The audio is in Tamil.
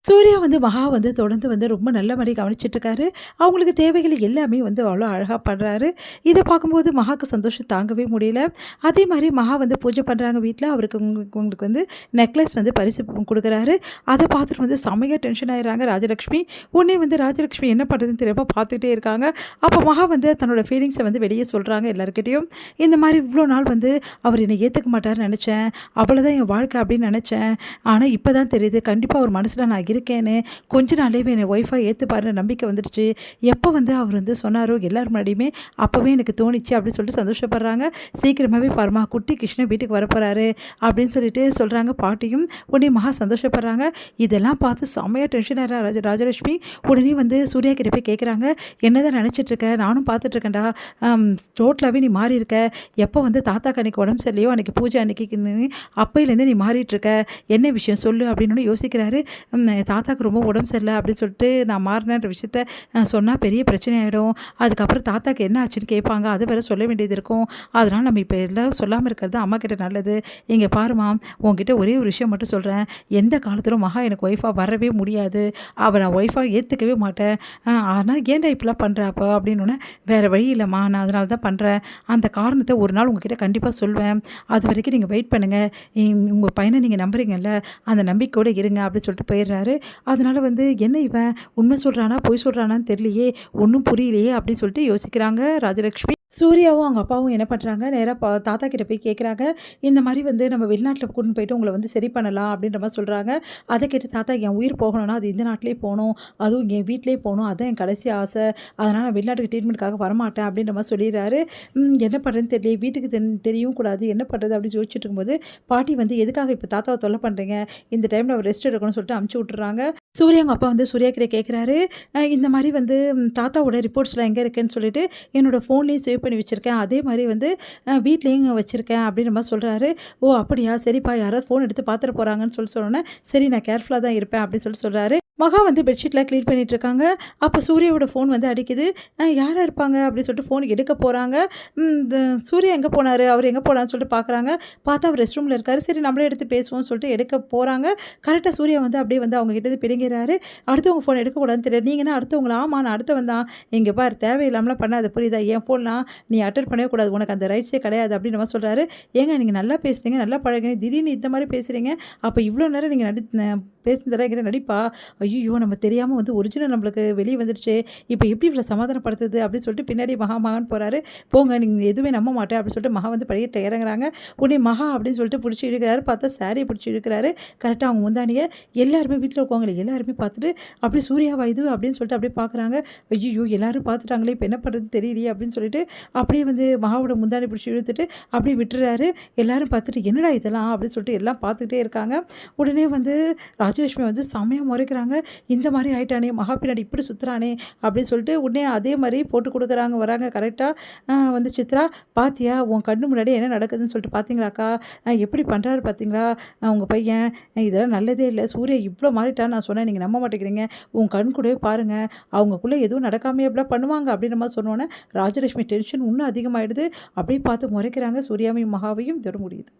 சூர்யா வந்து மகா வந்து தொடர்ந்து வந்து ரொம்ப நல்ல மாரி கவனிச்சிட்ருக்காரு. அவங்களுக்கு தேவைகள் எல்லாமே வந்து அவ்வளோ அழகா பண்றாரு. இத பார்க்கும்போது மகாக்கு சந்தோஷம் தாங்கவே முடியல. அதே மாரி மகா வந்து பூஜை பண்றாங்க வீட்ல. அவருக்கு உங்களுக்கு வந்து நெக்லஸ் வந்து பரிசு குடுக்குறாரு. அத பார்த்துட்டு வந்து செமையா டென்ஷன் ஆயிடுறாங்க ராஜலக்ஷ்மி. உடனே வந்து ராஜலக்ஷ்மி என்ன பண்ணுறதுன்னு தெரியாம பார்த்துட்டே இருக்காங்க. அப்போ மகா வந்து தன்னோட ஃபீலிங்ஸ வந்து வெளிய சொல்றாங்க எல்லார்கிட்டயும். இந்த மாரி இவ்ளோ நாள் வந்து அவர் என்ன ஏத்துக்க மாட்டாருன்னு நெனச்சேன். அவ்வளோதான் என் வாழ்க்கை அப்படின்னு நெனச்சேன். ஆனா இப்ப தான் தெரியுது கண்டிப்பா அவர் மனசுல நான் இருக்கேன்னு. கொஞ்ச நாள்லயே என்னை ஒய்ஃபா ஏத்துப்பாருன்னு நம்பிக்கை வந்துடுச்சு. எப்போ வந்து அவர் வந்து சொன்னாரோ எல்லார் முன்னாடியுமே அப்பவே எனக்கு தோணிச்சு அப்படின்னு சொல்லிட்டு சந்தோஷப்படுறாங்க. சீக்கிரமாவே பாரும்மா குட்டி கிருஷ்ணன் வீட்டுக்கு வரப்போறாரு அப்படின்னு சொல்லிட்டு சொல்றாங்க பாட்டியும். உடனே மகா சந்தோஷப்படுறாங்க. இதெல்லாம் பார்த்து செம்மையா டென்ஷன் ஆயிடுறா ராஜலட்சுமி. உடனே வந்து சூர்யா கிட்ட போய் கேட்குறாங்க, என்னதான் நினச்சிட்டு இருக்க? நானும் பார்த்துட்டு இருக்கேன்டா. டோட்டலாகவே நீ மாறி இருக்க. எப்போ வந்து தாத்தாக்கு அன்னைக்கு உடம்பு சரியில்லையோ அன்னைக்கு பூஜை அன்னைக்கு அப்பையிலேருந்து நீ மாறிட்டு இருக்க. என்ன விஷயம் சொல்லு அப்படின்னு யோசிக்கிறாரு. தாத்தாக்கு ரொம்ப உடம்பு சரியில்லை அப்படின்னு சொல்லிட்டு நான் மாறினேன்ற விஷயத்த சொன்னால் பெரிய பிரச்சனை ஆகிடும். அதுக்கப்புறம் தாத்தாக்கு என்ன ஆச்சுன்னு கேட்பாங்க. அது வேற சொல்ல வேண்டியது இருக்கும். அதனால் நம்ம இப்போ எல்லாம் சொல்லாமல் இருக்கிறது அம்மா கிட்ட நல்லது. இங்கே பாருமா, உங்ககிட்ட ஒரே ஒரு விஷயம் மட்டும் சொல்கிறேன். எந்த காலத்திலும் மகா எனக்கு ஒய்ஃபாக வரவே முடியாது. அவள் நான் ஒய்ஃபாக ஏற்றுக்கவே மாட்டேன். ஆனால் ஏன்டா இப்படிலாம் பண்ணுறாப்போ அப்படின்னோடனே, வேறு வழி இல்லைம்மா, நான் அதனால தான் பண்ணுறேன். அந்த காரணத்தை ஒரு நாள் உங்ககிட்ட கண்டிப்பாக சொல்வேன். அது வரைக்கும் நீங்கள் வெயிட் பண்ணுங்கள். உங்கள் பையனை நீங்கள் நம்புறீங்கல்ல, அந்த நம்பிக்கையோடு இருங்க அப்படின்னு சொல்லிட்டு போயிடுறாரு. அதனால் வந்து என்ன இவன் உண்மை சொல்கிறானா பொய் சொல்கிறானான்னு தெரியலையே, ஒன்றும் புரியலையே அப்படின்னு சொல்லிட்டு யோசிக்கிறாங்க ராஜலக்ஷ்மி. சூர்யாவும் அவங்க அப்பாவும் என்ன பண்ணுறாங்க, நேராக தாத்தா கிட்ட போய் கேட்குறாங்க. இந்த மாதிரி வந்து நம்ம வெளிநாட்டில் கூட்டின்னு போயிட்டு உங்களை வந்து சரி பண்ணலாம் அப்படின்ற மாதிரி சொல்கிறாங்க. அதை கேட்டு தாத்தா, என் உயிர் போகணும்னா அது இந்த நாட்டிலே போகணும், அதுவும் என் வீட்டிலே போகணும், அதுதான் என் கடைசி ஆசை. அதனால் நான் வெளிநாட்டுக்கு ட்ரீட்மெண்ட்டுக்காக வரமாட்டேன் அப்படின்ற மாதிரி சொல்லிடுறாரு. என்ன பண்ணுறதுன்னு தெரியல, வீட்டுக்கு தெரியவும் கூடாது, என்ன பண்ணுறது அப்படின்னு யோசிச்சுட்டு இருக்கும்போது பாட்டி வந்து எதுக்காக இப்போ தாத்தாவை தொல்லை பண்ணுறீங்க, இந்த டைமில் அவர் ரெஸ்ட் எடுக்கணும்னு சொல்லிட்டு அமுச்சு விட்டுறாங்க. சூர்யாங்க அப்பா வந்து சூர்யா கிட்ட கேட்குறாரு, இந்த மாதிரி வந்து தாத்தாவோட ரிப்போர்ட்ஸ்லாம் எங்கே இருக்குன்னு சொல்லிட்டு என்னோடய ஃபோன்லேயும் சேவ் பண்ணி வச்சுருக்கேன், அதே மாதிரி வந்து வீட்லேயும் வச்சுருக்கேன் அப்படின்ற மாதிரி சொல்கிறாரு. ஓ அப்படியா, சரிப்பா, யாராவது ஃபோன் எடுத்து பார்த்துட்டு போகிறாங்கன்னு சொல்லி சொன்னோன்னே, சரி நான் கேர்ஃபுல்லாக தான் இருப்பேன் அப்படின்னு சொல்லி சொல்கிறாரு. மகா வந்து பெட்ஷீட்லாம் க்ளீன் பண்ணிகிட்டு இருக்காங்க. அப்போ சூர்யாவோட ஃபோன் வந்து அடிக்குது. யாராக இருப்பாங்க அப்படின்னு சொல்லிட்டு ஃபோன் எடுக்க போகிறாங்க. சூர்யா எங்கே போனார், அவர் எங்கே போனான்னு சொல்லிட்டு பார்க்குறாங்க. பார்த்தா அவர் ரெஸ்ட் ரூமில் இருக்கார். சரி நம்மளே எடுத்து பேசுவோம்னு சொல்லிட்டு எடுக்க போகிறாங்க. கரெக்டாக சூர்யா வந்து அப்படியே வந்து அவங்க கிட்டேருந்து பிரிங்கிறாரு. அடுத்தவங்க ஃபோன் எடுக்கக்கூடாதுன்னு தெரியாது. நீங்கன்னா அடுத்தவங்களா? ஆமாம் நான் அடுத்தவன் தான். இங்கே பார், தேவையில்லாமலாம் பண்ணாது புரியுதா, என் ஃபோன்லாம் நீ அட்டன் பண்ணவே கூடாது, உனக்கு அந்த ரைட்ஸே கிடையாது அப்படின்னு மாதிரி சொல்கிறாரு. ஏங்க நீங்கள் நல்லா பேசுகிறீங்க, நல்லா பழகுறீங்க, திடீர்னு இந்த மாதிரி பேசுகிறீங்க, அப்போ இவ்வளோ நேரம் நீங்கள் பேசுனதெல்லாம் எங்கிட்ட நடிப்பா? ஐயோ நம்ம தெரியாமல் வந்து ஒரிஜினல் நம்மளுக்கு வெளியே வந்துடுச்சு, இப்போ எப்படி இவ்வளோ சமாதானப்படுத்துது அப்படின்னு சொல்லிட்டு பின்னாடி மகான்னு போகிறாரு. போங்க, நீங்கள் எதுவுமே நம்ப மாட்டேன் அப்படின்னு சொல்லிட்டு மகா வந்து படிக்கிட்ட இறங்குறாங்க. உடனே மகா அப்படின்னு சொல்லிட்டு பிடிச்சி இழுக்கிறாரு. பார்த்தா சாரியை பிடிச்சி இழுக்கிறாரு. கரெக்டாக அவங்க முந்தானியை எல்லாருமே வீட்டில் இருக்கவங்களே எல்லாருமே பார்த்துட்டு அப்படி சூர்யாவா இது அப்படின்னு சொல்லிட்டு அப்படியே பார்க்குறாங்க. ஐயோ எல்லாரும் பார்த்துட்டாங்களே, இப்போ என்ன பண்ணுறதுன்னு தெரியலையே அப்படின்னு சொல்லிட்டு அப்படியே வந்து மகாவோட முந்தானி பிடிச்சி இழுத்துட்டு அப்படியே விட்டுறாரு. எல்லாரும் பார்த்துட்டு என்னடா இதெல்லாம் அப்படின்னு சொல்லிட்டு எல்லாம் பார்த்துக்கிட்டே இருக்காங்க. உடனே வந்து ராஜலட்சுமி வந்து செம்மையாக முறைக்கிறாங்க. இந்த மாதிரி ஆயிட்டானே, மகா பின்னாடி இப்படி சுற்றுறானே அப்படின்னு சொல்லிட்டு உடனே அதே மாதிரி போட்டு கொடுக்குறாங்க. வராங்க கரெக்டாக வந்து சித்ரா, பாத்தியா உன் கண்ணு முன்னாடி என்ன நடக்குதுன்னு சொல்லிட்டு பார்த்தீங்களாக்கா, எப்படி பண்ணுறாரு பார்த்தீங்களா உங்கள் பையன், இதெல்லாம் நல்லதே இல்லை, சூர்யா இவ்வளோ மாறிட்டான்னு நான் சொன்னேன், நீங்கள் நம்ப மாட்டேங்கிறீங்க, உன் கண் கூடவே பாருங்கள், அவங்கக்குள்ளே எதுவும் நடக்காமே எப்படிலாம் பண்ணுவாங்க அப்படின்ற மாதிரி சொன்னோன்னே ராஜலட்சுமி டென்ஷன் இன்னும் அதிகமாகிடுது. அப்படியே பார்த்து முறைக்கிறாங்க. சூர்யாவையும் மகாவையும். இதோட முடியுது.